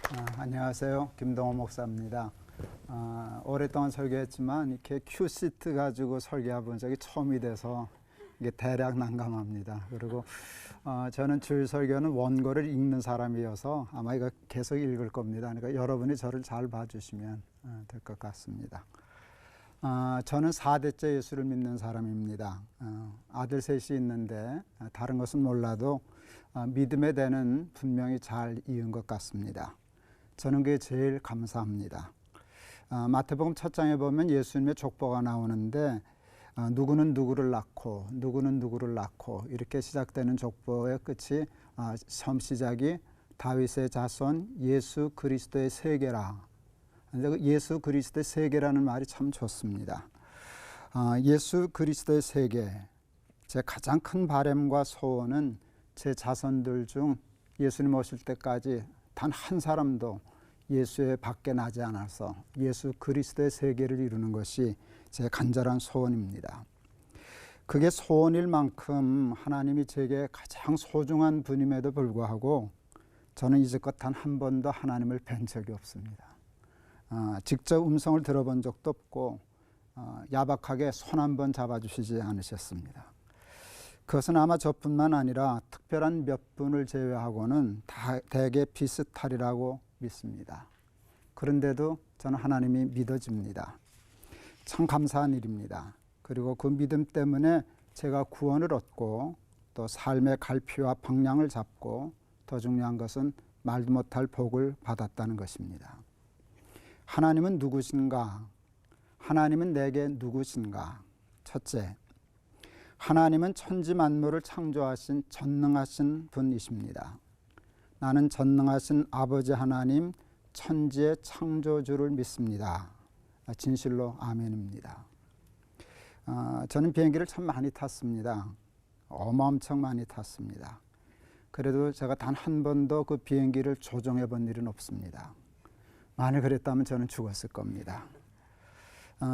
안녕하세요. 김동호 목사입니다. 오랫동안 설교했지만 이렇게 큐시트 가지고 설교해 본 적이 처음이 돼서 이게 대략 난감합니다. 그리고 저는 주일 설교는 원고를 읽는 사람이어서 아마 이거 계속 읽을 겁니다. 그러니까 여러분이 저를 잘 봐주시면 될 것 같습니다. 저는 4대째 예수를 믿는 사람입니다. 아들 셋이 있는데 다른 것은 몰라도 믿음의 대는 분명히 잘 이은 것 같습니다. 저는 그게 제일 감사합니다. 마태복음 첫 장에 보면 예수님의 족보가 나오는데 누구는 누구를 낳고 누구는 누구를 낳고 이렇게 시작되는 족보의 끝이 처음 시작이 다윗의 자손 예수 그리스도의 세계라. 예수 그리스도의 세계라는 말이 참 좋습니다. 예수 그리스도의 세계, 제 가장 큰 바람과 소원은 제 자손들 중 예수님 오실 때까지 단 한 사람도 예수의 밖에 나지 않아서 예수 그리스도의 세계를 이루는 것이 제 간절한 소원입니다. 그게 소원일 만큼 하나님이 제게 가장 소중한 분임에도 불구하고 저는 이제껏 단 한 번도 하나님을 뵌 적이 없습니다. 직접 음성을 들어본 적도 없고 야박하게 손 한 번 잡아주시지 않으셨습니다. 그것은 아마 저뿐만 아니라 특별한 몇 분을 제외하고는 다 대개 비슷하리라고 믿습니다. 그런데도 저는 하나님이 믿어집니다. 참 감사한 일입니다. 그리고 그 믿음 때문에 제가 구원을 얻고 또 삶의 갈피와 방향을 잡고 더 중요한 것은 말도 못할 복을 받았다는 것입니다. 하나님은 누구신가? 하나님은 내게 누구신가? 첫째, 하나님은 천지 만물을 창조하신 전능하신 분이십니다. 나는 전능하신 아버지 하나님 천지의 창조주를 믿습니다. 진실로 아멘입니다. 저는 비행기를 참 많이 탔습니다. 엄청 많이 탔습니다. 그래도 제가 단 한 번도 그 비행기를 조종해 본 일은 없습니다. 만일 그랬다면 저는 죽었을 겁니다.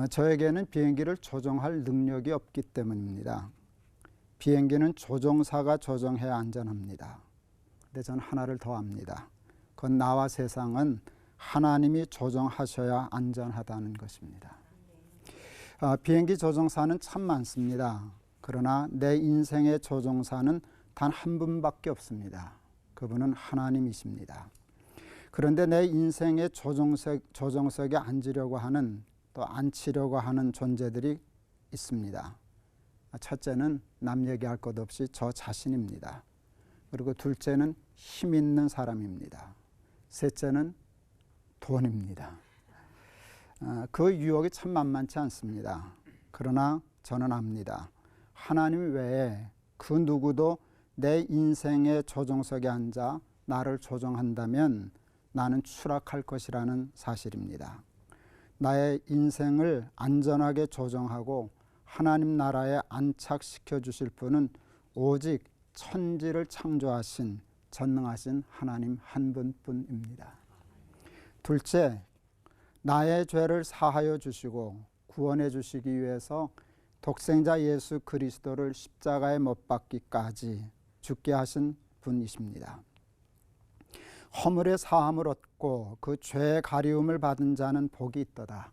저에게는 비행기를 조종할 능력이 없기 때문입니다. 비행기는 조종사가 조종해야 안전합니다. 근데 저는 하나를 더 압니다. 그건 나와 세상은 하나님이 조종하셔야 안전하다는 것입니다. 비행기 조종사는 참 많습니다. 그러나 내 인생의 조종사는 단 한 분밖에 없습니다. 그분은 하나님이십니다. 그런데 내 인생의 조종석에 앉으려고 하는 또 앉히려고 하는 존재들이 있습니다. 첫째는 남 얘기할 것 없이 저 자신입니다. 그리고 둘째는 힘 있는 사람입니다. 셋째는 돈입니다. 그 유혹이 참 만만치 않습니다. 그러나 저는 압니다. 하나님 외에 그 누구도 내 인생의 조종석에 앉아 나를 조종한다면 나는 추락할 것이라는 사실입니다. 나의 인생을 안전하게 조정하고 하나님 나라에 안착시켜 주실 분은 오직 천지를 창조하신 전능하신 하나님 한 분뿐입니다. 둘째, 나의 죄를 사하여 주시고 구원해 주시기 위해서 독생자 예수 그리스도를 십자가에 못 박기까지 죽게 하신 분이십니다. 허물의 사함을 얻고 그 죄의 가리움을 받은 자는 복이 있도다.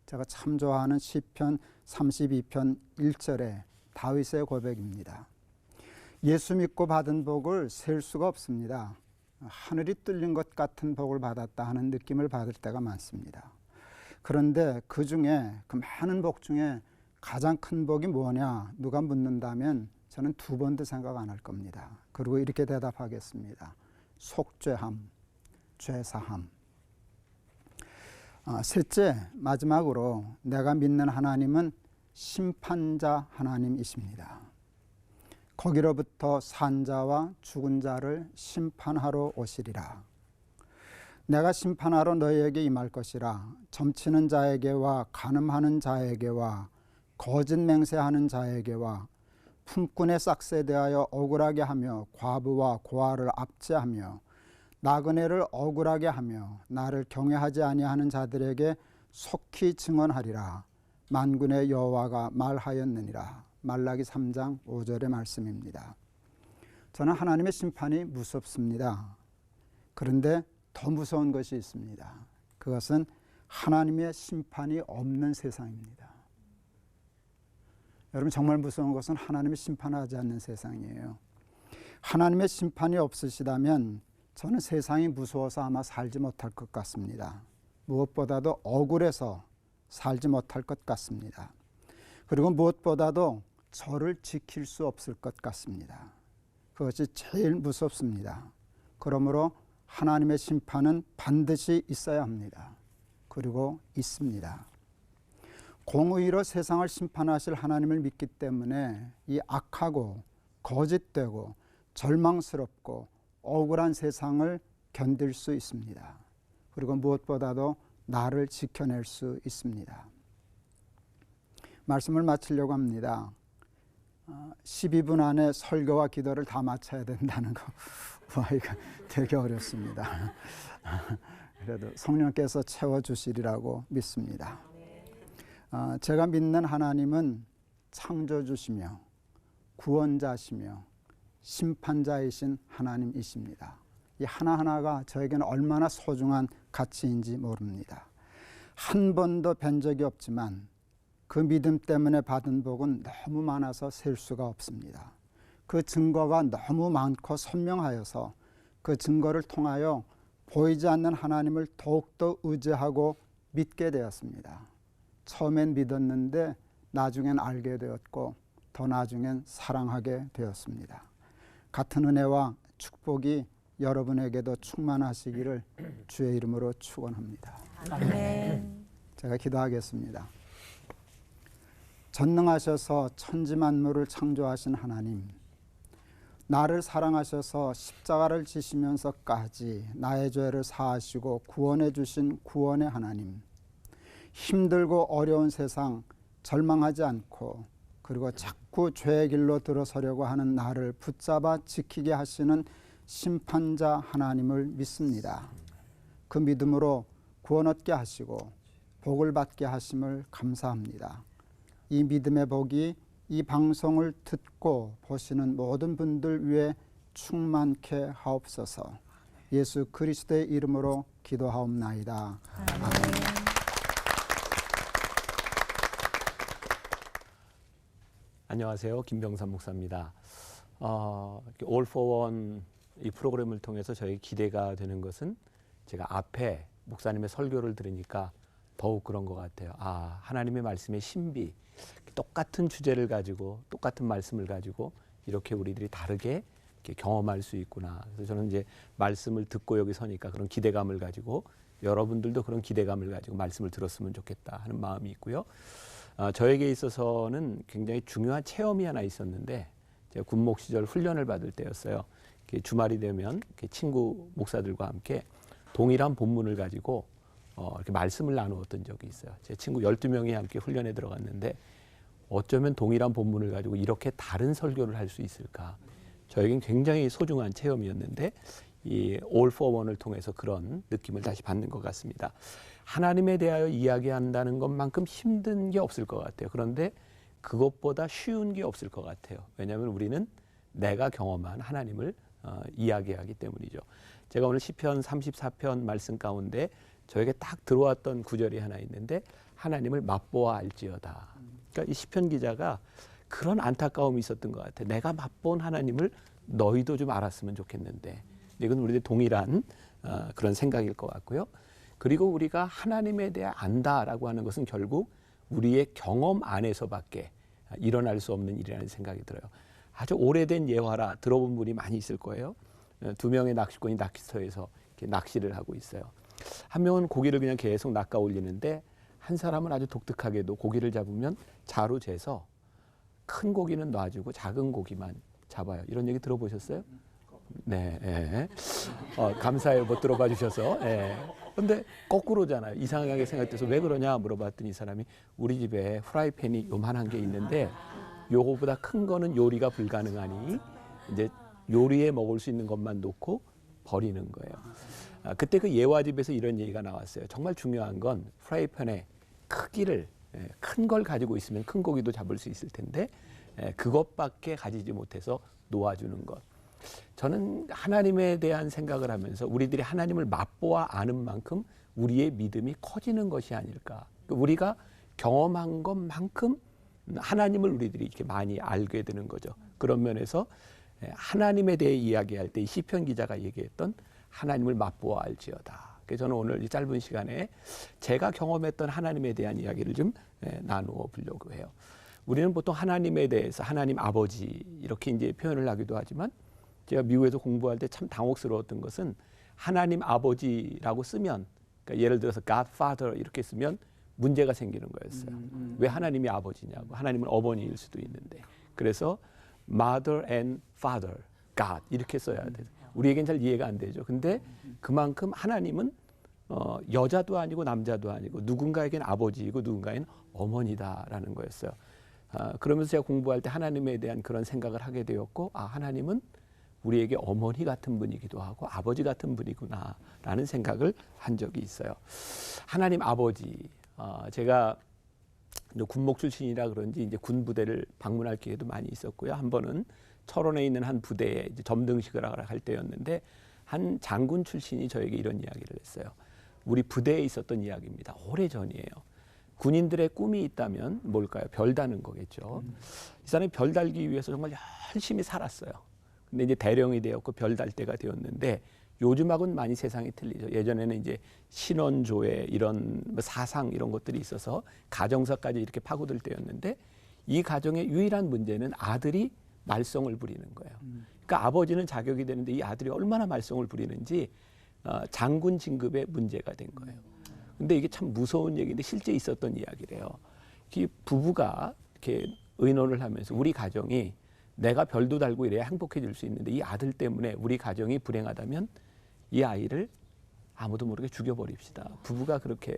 제가 참 좋아하는 시편 32편 1절의 다윗의 고백입니다. 예수 믿고 받은 복을 셀 수가 없습니다. 하늘이 뚫린 것 같은 복을 받았다 하는 느낌을 받을 때가 많습니다. 그런데 그 중에 그 많은 복 중에 가장 큰 복이 뭐냐 누가 묻는다면 저는 두 번도 생각 안 할 겁니다. 그리고 이렇게 대답하겠습니다. 속죄함, 죄사함. 셋째, 마지막으로 내가 믿는 하나님은 심판자 하나님이십니다. 거기로부터 산 자와 죽은 자를 심판하러 오시리라. 내가 심판하러 너희에게 임할 것이라. 점치는 자에게와 간음하는 자에게와 거짓 맹세하는 자에게와 품꾼의 싹스에 대하여 억울하게 하며 과부와 고아를 압제하며 나그네를 억울하게 하며 나를 경외하지 아니하는 자들에게 속히 증언하리라. 만군의 여호와가 말하였느니라. 말라기 3장 5절의 말씀입니다. 저는 하나님의 심판이 무섭습니다. 그런데 더 무서운 것이 있습니다. 그것은 하나님의 심판이 없는 세상입니다. 여러분, 정말 무서운 것은 하나님의 심판하지 않는 세상이에요. 하나님의 심판이 없으시다면 저는 세상이 무서워서 아마 살지 못할 것 같습니다. 무엇보다도 억울해서 살지 못할 것 같습니다. 그리고 무엇보다도 저를 지킬 수 없을 것 같습니다. 그것이 제일 무섭습니다. 그러므로 하나님의 심판은 반드시 있어야 합니다. 그리고 있습니다. 공의로 세상을 심판하실 하나님을 믿기 때문에 이 악하고 거짓되고 절망스럽고 억울한 세상을 견딜 수 있습니다. 그리고 무엇보다도 나를 지켜낼 수 있습니다. 말씀을 마치려고 합니다. 12분 안에 설교와 기도를 다 마쳐야 된다는 거, 이거 되게 어렵습니다. 그래도 성령께서 채워주시리라고 믿습니다. 제가 믿는 하나님은 창조주시며 구원자시며 심판자이신 하나님이십니다. 이 하나하나가 저에게는 얼마나 소중한 가치인지 모릅니다. 한 번도 뵌 적이 없지만 그 믿음 때문에 받은 복은 너무 많아서 셀 수가 없습니다. 그 증거가 너무 많고 선명하여서 그 증거를 통하여 보이지 않는 하나님을 더욱더 의지하고 믿게 되었습니다. 처음엔 믿었는데 나중엔 알게 되었고 더 나중엔 사랑하게 되었습니다. 같은 은혜와 축복이 여러분에게도 충만하시기를 주의 이름으로 축원합니다. 아멘. 제가 기도하겠습니다. 전능하셔서 천지 만물을 창조하신 하나님, 나를 사랑하셔서 십자가를 지시면서까지 나의 죄를 사하시고 구원해 주신 구원의 하나님, 힘들고 어려운 세상 절망하지 않고 그리고 자꾸 죄의 길로 들어서려고 하는 나를 붙잡아 지키게 하시는 심판자 하나님을 믿습니다. 그 믿음으로 구원 얻게 하시고 복을 받게 하심을 감사합니다. 이 믿음의 복이 이 방송을 듣고 보시는 모든 분들 위해 충만케 하옵소서. 예수 그리스도의 이름으로 기도하옵나이다. 아멘. 안녕하세요. 김병삼 목사입니다. All for One 이 프로그램을 통해서 저희 기대가 되는 것은 제가 앞에 목사님의 설교를 들으니까 더욱 그런 것 같아요. 하나님의 말씀의 신비, 똑같은 주제를 가지고 똑같은 말씀을 가지고 이렇게 우리들이 다르게 이렇게 경험할 수 있구나. 그래서 저는 이제 말씀을 듣고 여기 서니까 그런 기대감을 가지고 여러분들도 그런 기대감을 가지고 말씀을 들었으면 좋겠다 하는 마음이 있고요. 저에게 있어서는 굉장히 중요한 체험이 하나 있었는데 제가 군목 시절 훈련을 받을 때였어요. 주말이 되면 친구 목사들과 함께 동일한 본문을 가지고 이렇게 말씀을 나누었던 적이 있어요. 제 친구 12명이 함께 훈련에 들어갔는데 어쩌면 동일한 본문을 가지고 이렇게 다른 설교를 할 수 있을까. 저에겐 굉장히 소중한 체험이었는데 이 All for One을 통해서 그런 느낌을 다시 받는 것 같습니다. 하나님에 대하여 이야기한다는 것만큼 힘든 게 없을 것 같아요. 그런데 그것보다 쉬운 게 없을 것 같아요. 왜냐하면 우리는 내가 경험한 하나님을 이야기하기 때문이죠. 제가 오늘 시편 34편 말씀 가운데 저에게 딱 들어왔던 구절이 하나 있는데 하나님을 맛보아 알지어다. 그러니까 이 시편 기자가 그런 안타까움이 있었던 것 같아요. 내가 맛본 하나님을 너희도 좀 알았으면 좋겠는데 이건 우리들 동일한 그런 생각일 것 같고요. 그리고 우리가 하나님에 대해 안다라고 하는 것은 결국 우리의 경험 안에서밖에 일어날 수 없는 일이라는 생각이 들어요. 아주 오래된 예화라 들어본 분이 많이 있을 거예요. 2명의 낚시꾼이 낚시터에서 이렇게 낚시를 하고 있어요. 한 명은 고기를 그냥 계속 낚아 올리는데 한 사람은 아주 독특하게도 고기를 잡으면 자로 재서 큰 고기는 놔주고 작은 고기만 잡아요. 이런 얘기 들어보셨어요? 네. 네. 감사해요. 못 들어봐 주셔서. 그런데 거꾸로잖아요. 이상하게 생각돼서 왜 그러냐 물어봤더니 이 사람이 우리 집에 프라이팬이 요만한 게 있는데 요거보다 큰 거는 요리가 불가능하니 이제 요리에 먹을 수 있는 것만 놓고 버리는 거예요. 그때 그 예화집에서 이런 얘기가 나왔어요. 정말 중요한 건 프라이팬의 크기를 큰 걸 가지고 있으면 큰 고기도 잡을 수 있을 텐데 그것밖에 가지지 못해서 놓아주는 것. 저는 하나님에 대한 생각을 하면서 우리들이 하나님을 맛보아 아는 만큼 우리의 믿음이 커지는 것이 아닐까. 우리가 경험한 것만큼 하나님을 우리들이 이렇게 많이 알게 되는 거죠. 그런 면에서 하나님에 대해 이야기할 때 시편 기자가 얘기했던 하나님을 맛보아 알지어다. 그래서 저는 오늘 이 짧은 시간에 제가 경험했던 하나님에 대한 이야기를 좀 나누어 보려고 해요. 우리는 보통 하나님에 대해서 하나님 아버지 이렇게 이제 표현을 하기도 하지만 제가 미국에서 공부할 때 참 당혹스러웠던 것은 하나님 아버지라고 쓰면 그러니까 예를 들어서 God Father 이렇게 쓰면 문제가 생기는 거였어요. 왜 하나님이 아버지냐고. 하나님은 어머니일 수도 있는데. 그래서 Mother and Father, God 이렇게 써야 돼요. 우리에겐 잘 이해가 안 되죠. 근데 그만큼 하나님은 여자도 아니고 남자도 아니고 누군가에겐 아버지이고 누군가에겐 어머니다라는 거였어요. 그러면서 제가 공부할 때 하나님에 대한 그런 생각을 하게 되었고 하나님은 우리에게 어머니 같은 분이기도 하고 아버지 같은 분이구나라는 생각을 한 적이 있어요. 하나님 아버지, 제가 군목 출신이라 그런지 이제 군 부대를 방문할 기회도 많이 있었고요. 한 번은 철원에 있는 한 부대에 이제 점등식을 할 때였는데 한 장군 출신이 저에게 이런 이야기를 했어요. 우리 부대에 있었던 이야기입니다. 오래 전이에요. 군인들의 꿈이 있다면 뭘까요? 별 다는 거겠죠. 이 사람이 별 달기 위해서 정말 열심히 살았어요. 근데 이제 대령이 되었고 별 달 때가 되었는데 요즘하고는 많이 세상이 틀리죠. 예전에는 이제 신원조회 이런 사상 이런 것들이 있어서 가정사까지 이렇게 파고들 때였는데 이 가정의 유일한 문제는 아들이 말썽을 부리는 거예요. 그러니까 아버지는 자격이 되는데 이 아들이 얼마나 말썽을 부리는지 장군 진급에 문제가 된 거예요. 근데 이게 참 무서운 얘기인데 실제 있었던 이야기래요. 이 부부가 이렇게 의논을 하면서 우리 가정이 내가 별도 달고 이래야 행복해질 수 있는데 이 아들 때문에 우리 가정이 불행하다면 이 아이를 아무도 모르게 죽여버립시다. 부부가 그렇게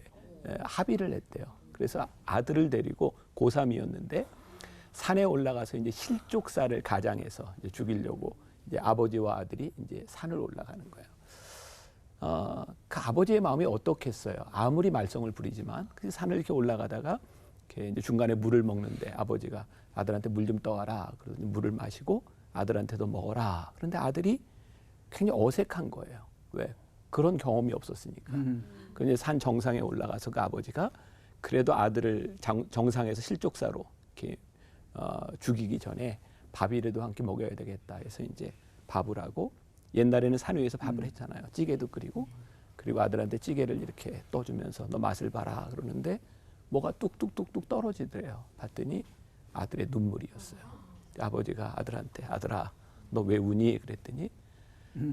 합의를 했대요. 그래서 아들을 데리고 고3이었는데 산에 올라가서 이제 실족사를 가장해서 이제 죽이려고 이제 아버지와 아들이 이제 산을 올라가는 거예요. 그 아버지의 마음이 어떻겠어요? 아무리 말썽을 부리지만 그 산을 이렇게 올라가다가 이렇게 이제 중간에 물을 먹는데 아버지가 아들한테 물 좀 떠와라. 그러더니 물을 마시고 아들한테도 먹어라. 그런데 아들이 굉장히 어색한 거예요. 왜? 그런 경험이 없었으니까. 그런데 산 정상에 올라가서 그 아버지가 그래도 아들을 정상에서 실족사로 이렇게 죽이기 전에 밥이라도 한 끼 먹여야 되겠다 해서 이제 밥을 하고 옛날에는 산 위에서 밥을 했잖아요. 찌개도 끓이고 그리고 아들한테 찌개를 이렇게 떠주면서 너 맛을 봐라 그러는데 뭐가 뚝뚝뚝뚝 떨어지더래요. 봤더니 아들의 눈물이었어요. 아버지가 아들한테 아들아 너 왜 우니? 그랬더니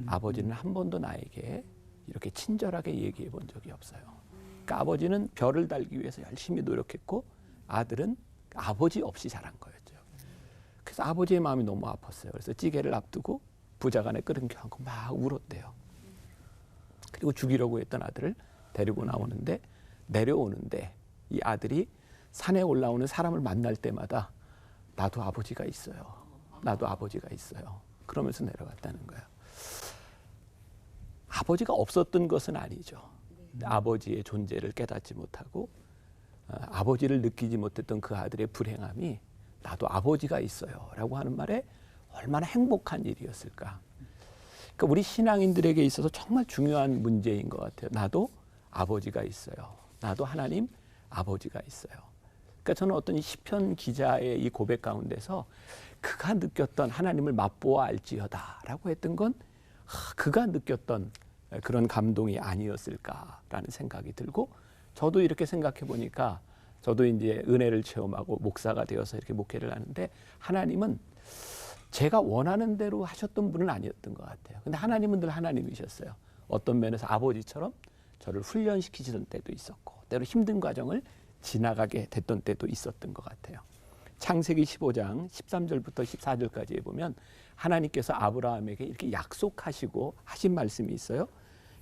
아버지는 한 번도 나에게 이렇게 친절하게 얘기해 본 적이 없어요. 그러니까 아버지는 별을 달기 위해서 열심히 노력했고 아들은 아버지 없이 자란 거였죠. 그래서 아버지의 마음이 너무 아팠어요. 그래서 찌개를 앞두고 부자간에 끓은 겨 안고 막 울었대요. 그리고 죽이려고 했던 아들을 데리고 나오는데 내려오는데 이 아들이 산에 올라오는 사람을 만날 때마다 나도 아버지가 있어요. 나도 아버지가 있어요. 그러면서 내려갔다는 거예요. 아버지가 없었던 것은 아니죠. 아버지의 존재를 깨닫지 못하고 아버지를 느끼지 못했던 그 아들의 불행함이 나도 아버지가 있어요 라고 하는 말에 얼마나 행복한 일이었을까. 그러니까 우리 신앙인들에게 있어서 정말 중요한 문제인 것 같아요. 나도 아버지가 있어요. 나도 하나님 아버지가 있어요. 그러니까 저는 어떤 시편 기자의 이 고백 가운데서 그가 느꼈던 하나님을 맛보아 알지어다라고 했던 건 그가 느꼈던 그런 감동이 아니었을까라는 생각이 들고 저도 이렇게 생각해 보니까 저도 이제 은혜를 체험하고 목사가 되어서 이렇게 목회를 하는데 하나님은 제가 원하는 대로 하셨던 분은 아니었던 것 같아요. 근데 하나님은 늘 하나님이셨어요. 어떤 면에서 아버지처럼 저를 훈련시키시던 때도 있었고 때로 힘든 과정을 지나가게 됐던 때도 있었던 것 같아요. 창세기 15장 13절부터 14절까지에 보면 하나님께서 아브라함에게 이렇게 약속하시고 하신 말씀이 있어요.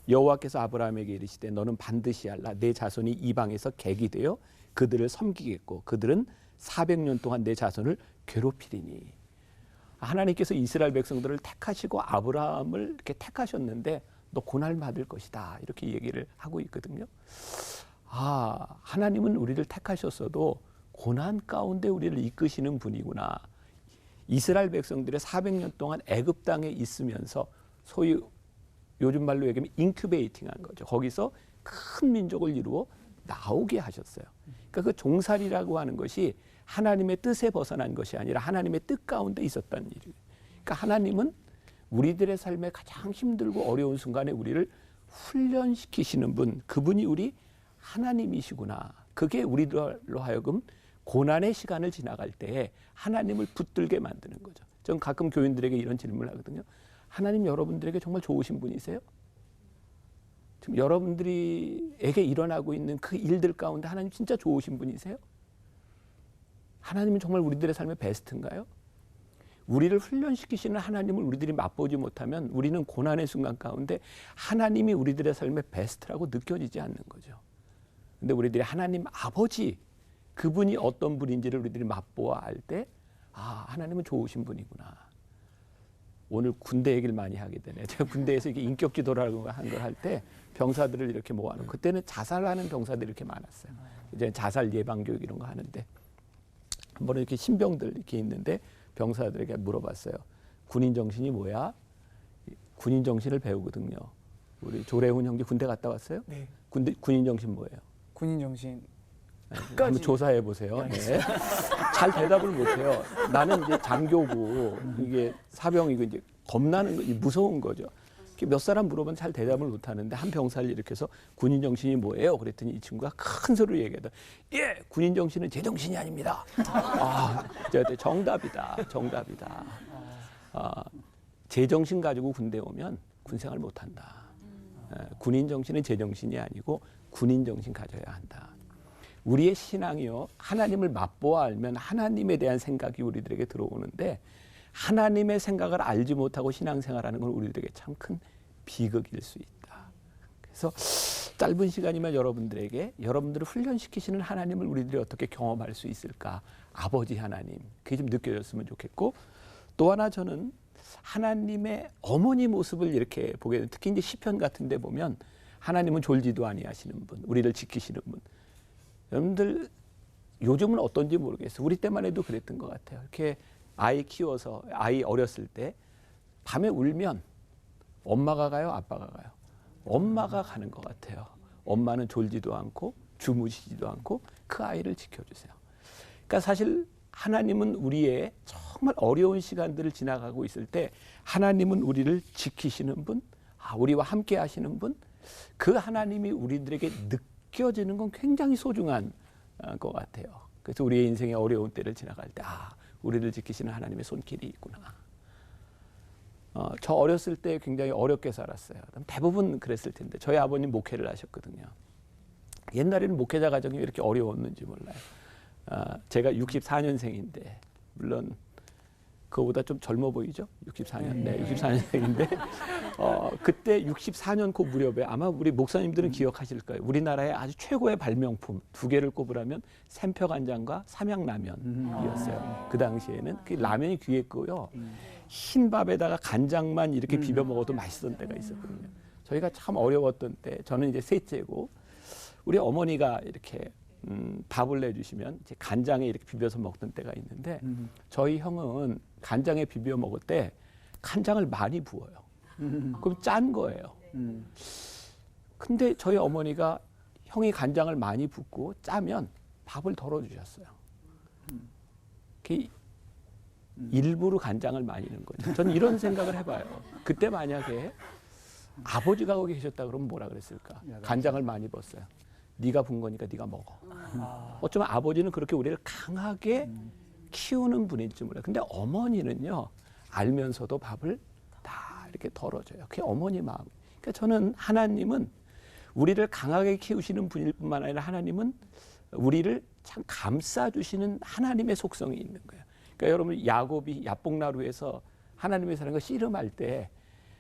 여호와께서 아브라함에게 이르시되 너는 반드시 알라 내 자손이 이방에서 객이 되어 그들을 섬기겠고 그들은 400년 동안 내 자손을 괴롭히리니. 하나님께서 이스라엘 백성들을 택하시고 아브라함을 이렇게 택하셨는데 너 고난 받을 것이다 이렇게 얘기를 하고 있거든요. 하나님은 우리를 택하셨어도 고난 가운데 우리를 이끄시는 분이구나. 이스라엘 백성들의 400년 동안 애굽 땅에 있으면서 소위 요즘 말로 얘기하면 인큐베이팅한 거죠. 거기서 큰 민족을 이루어 나오게 하셨어요. 그러니까 그 종살이라고 하는 것이 하나님의 뜻에 벗어난 것이 아니라 하나님의 뜻 가운데 있었다는 일이에요. 그러니까 하나님은 우리들의 삶에 가장 힘들고 어려운 순간에 우리를 훈련시키시는 분, 그분이 우리 하나님이시구나. 그게 우리들로 하여금 고난의 시간을 지나갈 때에 하나님을 붙들게 만드는 거죠. 전 가끔 교인들에게 이런 질문을 하거든요. 하나님 여러분들에게 정말 좋으신 분이세요? 지금 여러분들에게 일어나고 있는 그 일들 가운데 하나님 진짜 좋으신 분이세요? 하나님은 정말 우리들의 삶의 베스트인가요? 우리를 훈련시키시는 하나님을 우리들이 맛보지 못하면 우리는 고난의 순간 가운데 하나님이 우리들의 삶의 베스트라고 느껴지지 않는 거죠. 근데 우리들이 하나님 아버지, 그분이 어떤 분인지를 우리들이 맛보아 알 때, 아, 하나님은 좋으신 분이구나. 오늘 군대 얘기를 많이 하게 되네. 제가 군대에서 이게 인격 지도라고 한 걸 할 때 병사들을 이렇게 모아놓고, 그때는 자살하는 병사들이 이렇게 많았어요. 이제 자살 예방 교육 이런 거 하는데, 한 번은 이렇게 신병들 이렇게 있는데 병사들에게 물어봤어요. 군인 정신이 뭐야? 군인 정신을 배우거든요. 우리 조래훈 형제 군대 갔다 왔어요? 네. 군인 정신 뭐예요? 군인 정신. 한번 조사해 보세요. 네. 잘 대답을 못해요. 나는 이제 장교고 이게 사병이고 이제 겁나는 거, 무서운 거죠. 몇 사람 물어보면 잘 대답을 못하는데 한 병사를 일으켜서 군인 정신이 뭐예요? 그랬더니 이 친구가 큰 소리로 얘기하다. 예, 군인 정신은 제 정신이 아닙니다. 아, 정답이다, 정답이다. 아, 제 정신 가지고 군대 오면 군생활 못한다. 군인 정신은 제 정신이 아니고 군인 정신 가져야 한다. 우리의 신앙이요, 하나님을 맛보아 알면 하나님에 대한 생각이 우리들에게 들어오는데, 하나님의 생각을 알지 못하고 신앙생활하는 건 우리들에게 참 큰 비극일 수 있다. 그래서 짧은 시간이면 여러분들을 훈련시키시는 하나님을 우리들이 어떻게 경험할 수 있을까? 아버지 하나님, 그게 좀 느껴졌으면 좋겠고, 또 하나 저는 하나님의 어머니 모습을 이렇게 보게 되는, 특히 이제 시편 같은 데 보면 하나님은 졸지도 아니하시는 분, 우리를 지키시는 분. 여러분들 요즘은 어떤지 모르겠어요. 우리 때만 해도 그랬던 것 같아요. 이렇게 아이 키워서, 아이 어렸을 때 밤에 울면 엄마가 가요, 아빠가 가요? 엄마가 가는 것 같아요. 엄마는 졸지도 않고 주무시지도 않고 그 아이를 지켜주세요. 그러니까 사실 하나님은 우리의 정말 어려운 시간들을 지나가고 있을 때 하나님은 우리를 지키시는 분, 우리와 함께 하시는 분, 그 하나님이 우리들에게 느껴지는 건 굉장히 소중한 것 같아요. 그래서 우리의 인생의 어려운 때를 지나갈 때, 우리를 지키시는 하나님의 손길이 있구나. 저 어렸을 때 굉장히 어렵게 살았어요. 대부분 그랬을 텐데, 저희 아버님 목회를 하셨거든요. 옛날에는 목회자 가정이 왜 이렇게 어려웠는지 몰라요. 제가 64년생인데, 물론 그거보다 좀 젊어 보이죠? 64년. 네, 64년생인데 그때 64년 그 무렵에 아마 우리 목사님들은 기억하실 거예요. 우리나라의 아주 최고의 발명품 두 개를 꼽으라면 샘표간장과 삼양라면이었어요. 그 당시에는 그 라면이 귀했고요. 흰 밥에다가 간장만 이렇게 비벼 먹어도 맛있던 때가 있었거든요. 저희가 참 어려웠던 때, 저는 이제 셋째고 우리 어머니가 이렇게 밥을 내주시면 이제 간장에 이렇게 비벼서 먹던 때가 있는데, 저희 형은 간장에 비벼 먹을 때 간장을 많이 부어요. 그럼 짠 거예요. 근데 저희 어머니가 형이 간장을 많이 붓고 짜면 밥을 덜어주셨어요. 일부러 간장을 많이 넣은 거죠. 저는 이런 생각을 해봐요. 그때 만약에 아버지가 거기 계셨다 그러면 뭐라 그랬을까? 간장을 많이 부었어요. 네가 분 거니까 네가 먹어. 어쩌면 아버지는 그렇게 우리를 강하게 키우는 분일지 몰라요. 근데 어머니는요, 알면서도 밥을 다 이렇게 덜어줘요. 그게 어머니 마음. 그러니까 저는 하나님은 우리를 강하게 키우시는 분일 뿐만 아니라 하나님은 우리를 참 감싸주시는 하나님의 속성이 있는 거예요. 그러니까 여러분, 야곱이 야복나루에서 하나님의 사랑과 씨름할 때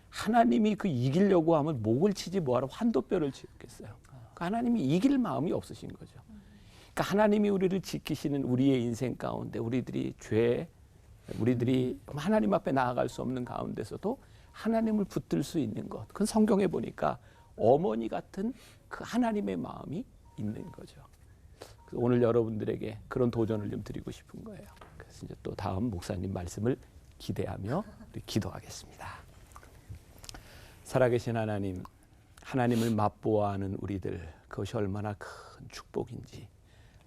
하나님이 그 이기려고 하면 목을 치지 뭐하러 환도뼈를 치겠어요. 그러니까 하나님이 이길 마음이 없으신 거죠. 그러니까 하나님이 우리를 지키시는 우리의 인생 가운데 우리들이 하나님 앞에 나아갈 수 없는 가운데서도 하나님을 붙들 수 있는 것. 그건 성경에 보니까 어머니 같은 그 하나님의 마음이 있는 거죠. 오늘 여러분들에게 그런 도전을 좀 드리고 싶은 거예요. 그래서 그래서 이제 또 다음 목사님 말씀을 기대하며 우리 기도하겠습니다. 살아계신 하나님, 하나님을 맛보아하는 우리들, 그것이 얼마나 큰 축복인지,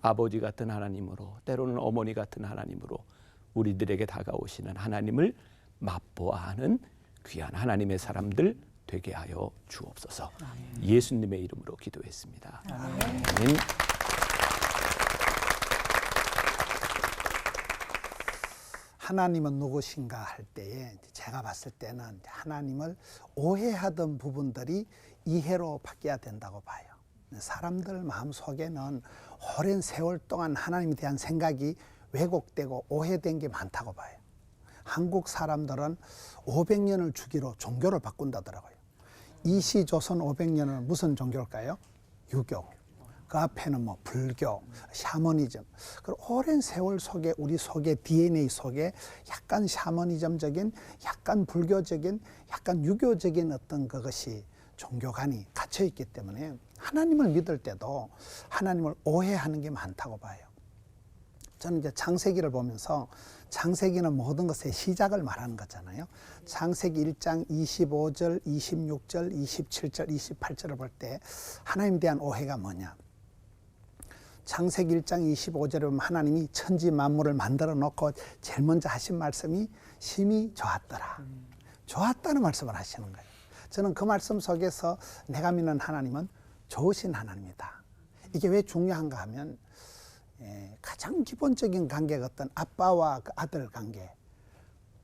아버지 같은 하나님으로, 때로는 어머니 같은 하나님으로 우리들에게 다가오시는 하나님을 맛보아하는 귀한 하나님의 사람들 되게 하여 주옵소서. 예수님의 이름으로 기도했습니다. 아멘. 하나님은 누구신가 할 때에 제가 봤을 때는 하나님을 오해하던 부분들이 이해로 바뀌어야 된다고 봐요. 사람들 마음속에는 오랜 세월 동안 하나님에 대한 생각이 왜곡되고 오해된 게 많다고 봐요. 한국 사람들은 500년을 주기로 종교를 바꾼다더라고요. 이시조선 500년은 무슨 종교일까요? 유교. 그 앞에는 뭐 불교, 샤머니즘. 그리고 오랜 세월 속에 우리 속에 DNA 속에 약간 샤머니즘적인, 약간 불교적인, 약간 유교적인 어떤 그것이 종교관이 갇혀 있기 때문에 하나님을 믿을 때도 하나님을 오해하는 게 많다고 봐요. 저는 이제 창세기를 보면서 창세기는 모든 것의 시작을 말하는 거잖아요. 창세기 1장 25절, 26절, 27절, 28절을 볼 때 하나님에 대한 오해가 뭐냐? 창세기 1장 25절에 보면 하나님이 천지 만물을 만들어 놓고 제일 먼저 하신 말씀이 심히 좋았더라. 좋았다는 말씀을 하시는 거예요. 저는 그 말씀 속에서 내가 믿는 하나님은 좋으신 하나님이다. 이게 왜 중요한가 하면 가장 기본적인 관계가 어떤 아빠와 그 아들 관계,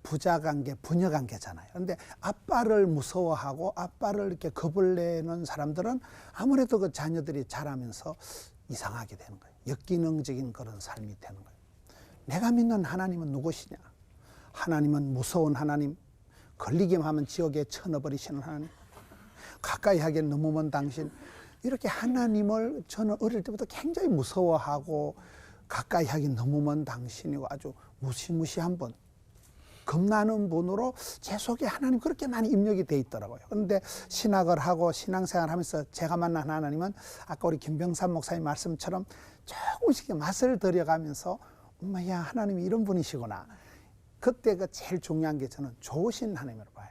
부자 관계, 부녀 관계잖아요. 그런데 아빠를 무서워하고 아빠를 이렇게 겁을 내는 사람들은 아무래도 그 자녀들이 자라면서 이상하게 되는 거예요. 역기능적인 그런 삶이 되는 거예요. 내가 믿는 하나님은 누구시냐? 하나님은 무서운 하나님, 걸리기만 하면 지옥에 쳐넣어버리시는 하나님, 가까이 하기엔 너무 먼 당신. 이렇게 하나님을 저는 어릴 때부터 굉장히 무서워하고 가까이 하기엔 너무 먼 당신이고 아주 무시무시한 분, 겁나는 분으로 제 속에 하나님 그렇게 많이 입력이 돼 있더라고요. 그런데 신학을 하고 신앙생활 하면서 제가 만난 하나님은 아까 우리 김병삼 목사님 말씀처럼 조금씩 맛을 들여가면서 엄마야, 하나님이 이런 분이시구나. 그때 그 제일 중요한 게 저는 좋으신 하나님으로 봐요.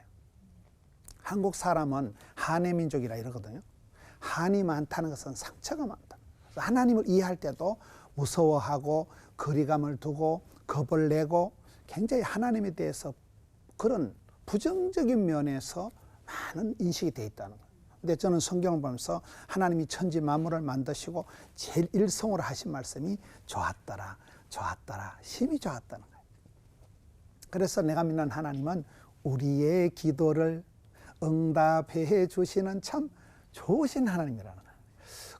한국 사람은 한해 민족이라 이러거든요. 한이 많다는 것은 상처가 많다. 하나님을 이해할 때도 무서워하고 거리감을 두고 겁을 내고 굉장히 하나님에 대해서 그런 부정적인 면에서 많은 인식이 되어 있다는 거예요. 근데 저는 성경을 보면서 하나님이 천지 만물을 만드시고 제일 일성으로 하신 말씀이 좋았더라, 좋았더라, 심히 좋았다는 거예요. 그래서 내가 믿는 하나님은 우리의 기도를 응답해 주시는 참 좋으신 하나님이라는 거예요.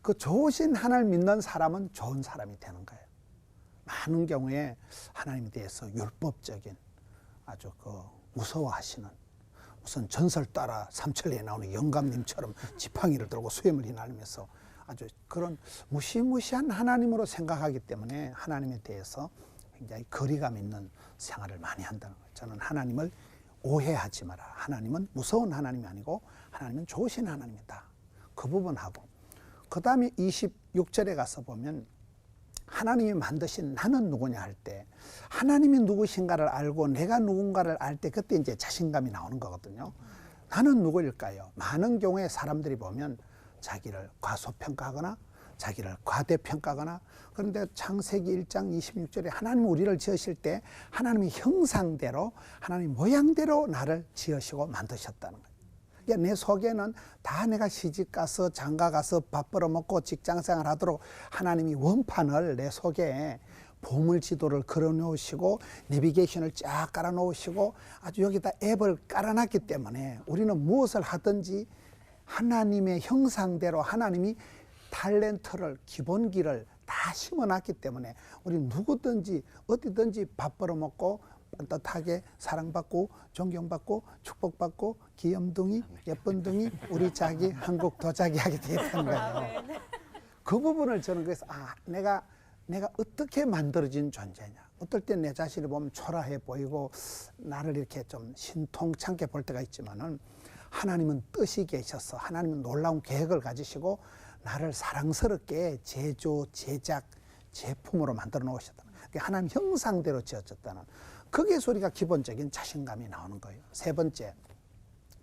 그 좋으신 하나님 믿는 사람은 좋은 사람이 되는 거예요. 많은 경우에 하나님에 대해서 율법적인 아주 그 무서워하시는, 무슨 전설 따라 삼천리에 나오는 영감님처럼 지팡이를 들고 수염을 휘날리면서 아주 그런 무시무시한 하나님으로 생각하기 때문에 하나님에 대해서 굉장히 거리감 있는 생활을 많이 한다는 거예요. 저는 하나님을 오해하지 마라. 하나님은 무서운 하나님이 아니고 하나님은 좋으신 하나님이다. 그 부분하고 그 다음에 26절에 가서 보면 하나님이 만드신 나는 누구냐 할 때 하나님이 누구신가를 알고 내가 누군가를 알 때 그때 이제 자신감이 나오는 거거든요. 나는 누구일까요? 많은 경우에 사람들이 보면 자기를 과소평가하거나 자기를 과대평가하거나, 그런데 창세기 1장 26절에 하나님 우리를 지으실 때 하나님의 형상대로 하나님 모양대로 나를 지으시고 만드셨다는 거예요. 그러니까 내 속에는 다 내가 시집가서 장가가서 밥 벌어먹고 직장생활 하도록 하나님이 원판을 내 속에 보물지도를 걸어놓으시고 내비게이션을 쫙 깔아놓으시고 아주 여기다 앱을 깔아놨기 때문에 우리는 무엇을 하든지 하나님의 형상대로 하나님이 탤런트를 기본기를 다 심어놨기 때문에 우리 누구든지 어디든지 밥 벌어먹고 떳떳하게 사랑받고 존경받고 축복받고 귀염둥이 예쁜둥이 우리 자기 한국 도자기 하게 되었다는 거예요. 그 부분을 저는 그래서 내가 어떻게 만들어진 존재냐. 어떨 땐 내 자신을 보면 초라해 보이고 나를 이렇게 좀 신통찮게 볼 때가 있지만은 하나님은 뜻이 계셔서 하나님은 놀라운 계획을 가지시고 나를 사랑스럽게 제조, 제작, 제품으로 만들어 놓으셨다. 하나님 형상대로 지어졌다는 그게 우리가 기본적인 자신감이 나오는 거예요. 세 번째,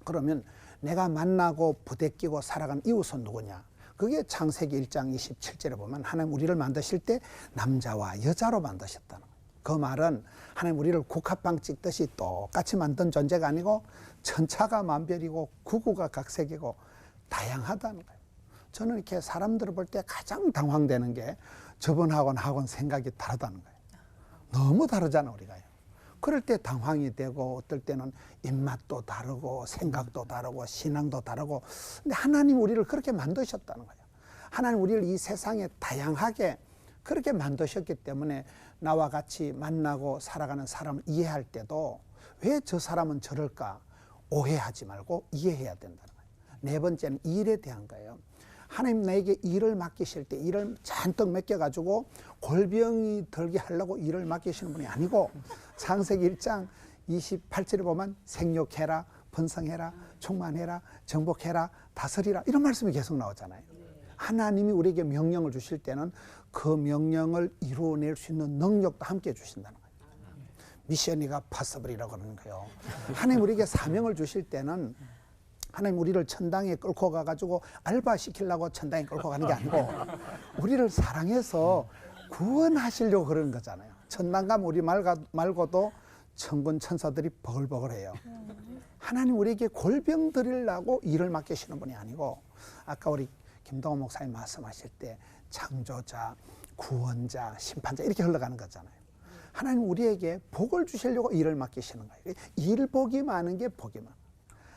그러면 내가 만나고 부대끼고 살아간 이웃은 누구냐? 그게 창세기 1장 27절에 보면 하나님 우리를 만드실 때 남자와 여자로 만드셨다는 거예요. 그 말은 하나님 우리를 국화빵 찍듯이 똑같이 만든 존재가 아니고 천차가 만별이고 구구가 각색이고 다양하다는 거예요. 저는 이렇게 사람들을 볼 때 가장 당황되는 게 저번하고는 생각이 다르다는 거예요. 너무 다르잖아 우리가요. 그럴 때 당황이 되고 어떨 때는 입맛도 다르고 생각도 다르고 신앙도 다르고 근데 하나님 우리를 그렇게 만드셨다는 거예요. 하나님 우리를 이 세상에 다양하게 그렇게 만드셨기 때문에 나와 같이 만나고 살아가는 사람을 이해할 때도 왜 저 사람은 저럴까 오해하지 말고 이해해야 된다는 거예요. 네 번째는 일에 대한 거예요. 하나님 나에게 일을 맡기실 때 일을 잔뜩 맡겨가지고 골병이 들게 하려고 일을 맡기시는 분이 아니고 창세기 1장 28절에 보면 생육해라, 번성해라, 충만해라, 정복해라, 다스리라 이런 말씀이 계속 나오잖아요. 하나님이 우리에게 명령을 주실 때는 그 명령을 이루어낼 수 있는 능력도 함께 주신다는 거예요. 미션이가 파서블이라고 하는 거예요. 하나님 우리에게 사명을 주실 때는 하나님 우리를 천당에 끌고 가가지고 알바시키려고 천당에 끌고 가는 게 아니고 우리를 사랑해서 구원하시려고 그러는 거잖아요. 천당 가면 우리 말고도 천군 천사들이 버글버글해요. 하나님 우리에게 골병 드리려고 일을 맡기시는 분이 아니고 아까 우리 김동호 목사님 말씀하실 때 창조자, 구원자, 심판자 이렇게 흘러가는 거잖아요. 하나님 우리에게 복을 주시려고 일을 맡기시는 거예요. 일복이 많은 게 복이 많아요.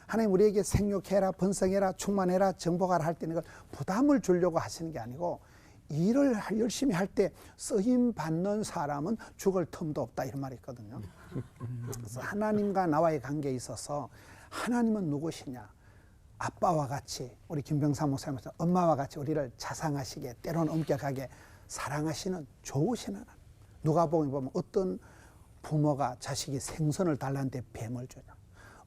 하나님 우리에게 생육해라, 번성해라, 충만해라, 정복하라 할 때는 부담을 주려고 하시는 게 아니고 일을 열심히 할 때 쓰임 받는 사람은 죽을 틈도 없다 이런 말이 있거든요. 그래서 하나님과 나와의 관계에 있어서 하나님은 누구시냐? 아빠와 같이 우리 김병삼 목사님께서 엄마와 같이 우리를 자상하시게 때로는 엄격하게 사랑하시는 좋으신 하나님. 누가복음에 보면 어떤 부모가 자식이 생선을 달라는데 뱀을 주냐?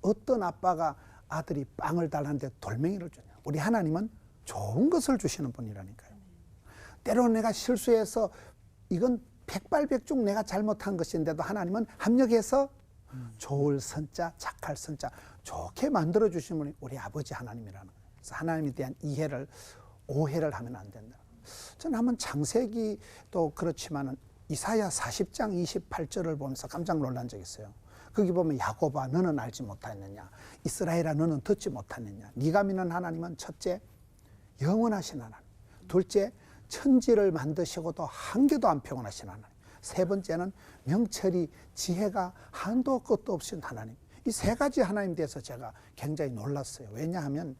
어떤 아빠가 아들이 빵을 달라는데 돌멩이를 주냐? 우리 하나님은 좋은 것을 주시는 분이라니까요. 때로는 내가 실수해서 이건 백발백중 내가 잘못한 것인데도 하나님은 합력해서 좋을 선자, 착할 선자 좋게 만들어 주신 분이 우리 아버지 하나님이라는 거예요. 그래서 하나님에 대한 이해를 오해를 하면 안 된다. 저는 한번 창세기도 그렇지만은 이사야 40장 28절을 보면서 깜짝 놀란 적이 있어요. 거기 보면 야곱아 너는 알지 못하였느냐, 이스라엘아 너는 듣지 못하느냐. 네가 믿는 하나님은 첫째 영원하신 하나님, 둘째 천지를 만드시고도 한 개도 안 평온하신 하나님, 세 번째는 명철이 지혜가 한도 끝도 없으신 하나님. 이 세 가지 하나님에 대해서 제가 굉장히 놀랐어요. 왜냐하면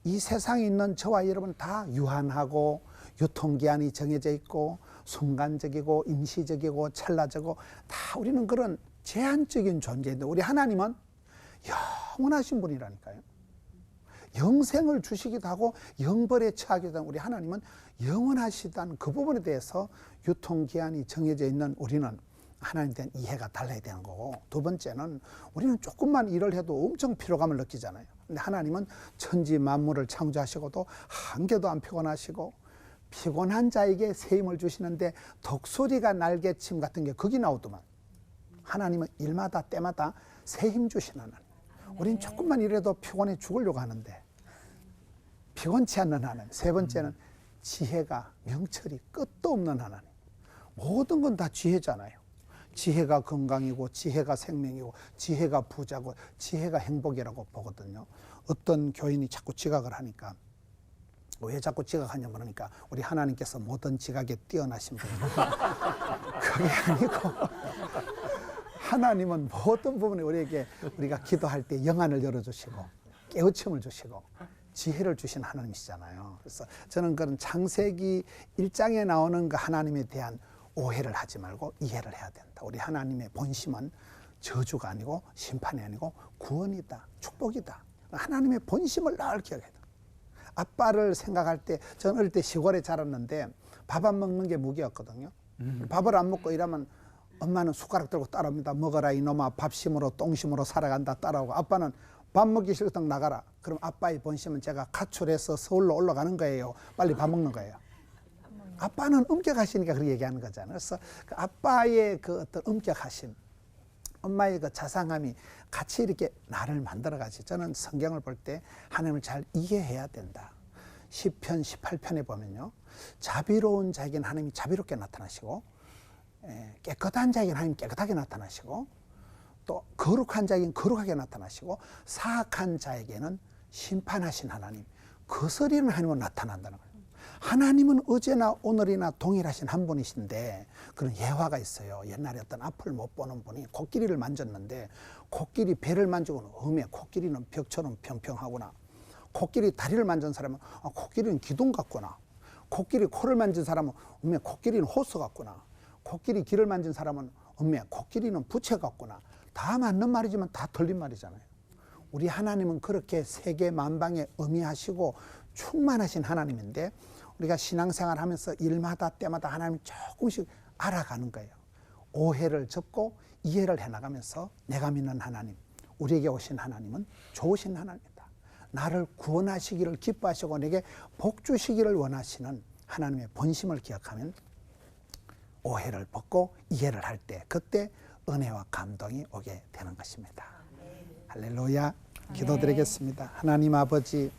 이 세상에 있는 저와 여러분 다 유한하고 유통기한이 정해져 있고 순간적이고 임시적이고 찰나적이고 다 우리는 그런 제한적인 존재인데 우리 하나님은 영원하신 분이라니까요. 영생을 주시기도 하고 영벌에 처하기도 하고 우리 하나님은 영원하시다는 그 부분에 대해서 유통기한이 정해져 있는 우리는 하나님에 대한 이해가 달라야 되는 거고, 두 번째는 우리는 조금만 일을 해도 엄청 피로감을 느끼잖아요. 근데 하나님은 천지 만물을 창조하시고도 한 개도 안 피곤하시고 피곤한 자에게 새 힘을 주시는데 독수리가 날개침 같은 게 거기 나오더만. 하나님은 일마다 때마다 새 힘 주시는 하나님. 우린 조금만 일해도 피곤해 죽으려고 하는데 피곤치 않는 하나님. 세 번째는 지혜가 명철이 끝도 없는 하나님. 모든 건 다 지혜잖아요. 지혜가 건강이고 지혜가 생명이고 지혜가 부자고 지혜가 행복이라고 보거든요. 어떤 교인이 자꾸 지각을 하니까 왜 자꾸 지각하냐 그러니까 우리 하나님께서 모든 지각에 뛰어나신 분이다. 그게 아니고 하나님은 모든 부분에 우리에게 우리가 기도할 때 영안을 열어주시고 깨우침을 주시고 지혜를 주신 하나님이시잖아요. 그래서 저는 그런 창세기 1장에 나오는 그 하나님에 대한 오해를 하지 말고 이해를 해야 된다. 우리 하나님의 본심은 저주가 아니고 심판이 아니고 구원이다, 축복이다. 하나님의 본심을 늘 기억해야 돼. 아빠를 생각할 때 저는 어릴 때 시골에 자랐는데 밥 안 먹는 게 무기였거든요. 밥을 안 먹고 이러면 엄마는 숟가락 들고 따라옵니다. 먹어라 이놈아, 밥심으로 똥심으로 살아간다 따라오고, 아빠는 밥 먹기 싫다 나가라. 그럼 아빠의 본심은 제가 가출해서 서울로 올라가는 거예요, 빨리 밥 먹는 거예요. 아빠는 엄격하시니까 그렇게 얘기하는 거잖아요. 그래서 그 아빠의 그 어떤 엄격하심, 엄마의 그 자상함이 같이 이렇게 나를 만들어가지. 저는 성경을 볼 때 하나님을 잘 이해해야 된다. 시편 18편에 보면요, 자비로운 자에게는 하나님이 자비롭게 나타나시고, 깨끗한 자에게는 하나님 깨끗하게 나타나시고, 또 거룩한 자에게는 거룩하게 나타나시고, 사악한 자에게는 심판하신 하나님, 거스리는 하나님은 나타난다는 거예요. 하나님은 어제나 오늘이나 동일하신 한 분이신데, 그런 예화가 있어요. 옛날에 어떤 앞을 못 보는 분이 코끼리를 만졌는데, 코끼리 배를 만지고는 어메 코끼리는 벽처럼 평평하구나. 코끼리 다리를 만진 사람은 코끼리는 기둥 같구나. 코끼리 코를 만진 사람은 어메 코끼리는 호수 같구나. 코끼리 귀를 만진 사람은 어메 코끼리는 부채 같구나. 다 맞는 말이지만 다 틀린 말이잖아요. 우리 하나님은 그렇게 세계 만방에 어미하시고 충만하신 하나님인데, 우리가 신앙생활 하면서 일마다 때마다 하나님을 조금씩 알아가는 거예요. 오해를 접고 이해를 해나가면서 내가 믿는 하나님, 우리에게 오신 하나님은 좋으신 하나님이다. 나를 구원하시기를 기뻐하시고 내게 복 주시기를 원하시는 하나님의 본심을 기억하면 오해를 벗고 이해를 할 때, 그때 은혜와 감동이 오게 되는 것입니다. 할렐루야. 기도드리겠습니다. 하나님 아버지,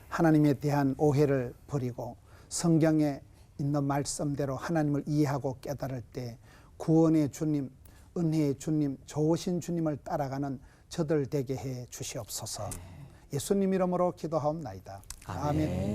하나님에 대한 오해를 버리고 성경에 있는 말씀대로 하나님을 이해하고 깨달을 때 구원의 주님, 은혜의 주님, 좋으신 주님을 따라가는 저들 되게 해 주시옵소서. 예수님 이름으로 기도하옵나이다. 아멘.